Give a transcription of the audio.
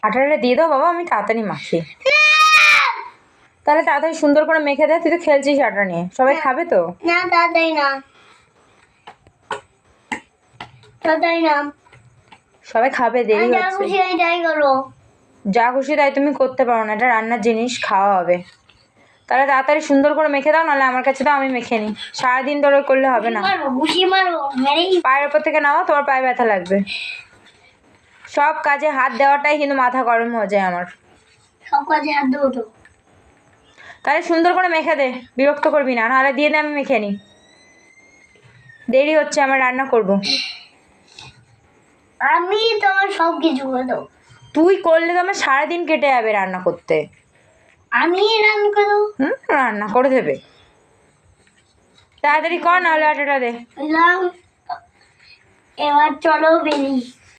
আটাটা দিয়ে দাও বাবা, আমি তাড়াতাড়ি মাখি। তাহলে তাড়াতাড়ি সুন্দর করে মেখে দে, তুই তো খেলছিস আটা নিয়ে। সবাই খাবে তো? না তাড়াতাড়ি না, তাড়াতাড়ি না, সবাই খাবে, দেরি যা হচ্ছে। খুশি তাই করো। যা খুশি তাই তুমি করতে পারো না, এটা রান্নার জিনিস, খাওয়া হবে। তাহলে তাড়াতাড়ি সুন্দর করে মেখে দাও, নাহলে আমার কাছে দাও, আমি মেখে নিই। সারাদিন ধরে করলে হবে না। ঘুষি মারো, মেরেই পায়ের ওপর থেকে নাও, তোমার পায়ে ব্যথা লাগবে। সব কাজে হাত দেওয়াটাই কিন্তু মাথা গরম হয়ে যায় আমার। সব কাজে হাত দেবো তো। তাহলে সুন্দর করে মেখে দে, বিরক্ত করবি না, নাহলে দিয়ে দে, আমি মেখে নিই। দেরি হচ্ছে, আমার রান্না করব। আমি তোমার সব কিছু করে দেবো। তুই করলে তো আমার সারাদিন কেটে যাবে রান্না করতে। আমি রান্না করে দেবো। রান্না করে দেবে, তাড়াতাড়ি কর, নাহলে আটাটা দে। এবার চলো বেরিয়ে।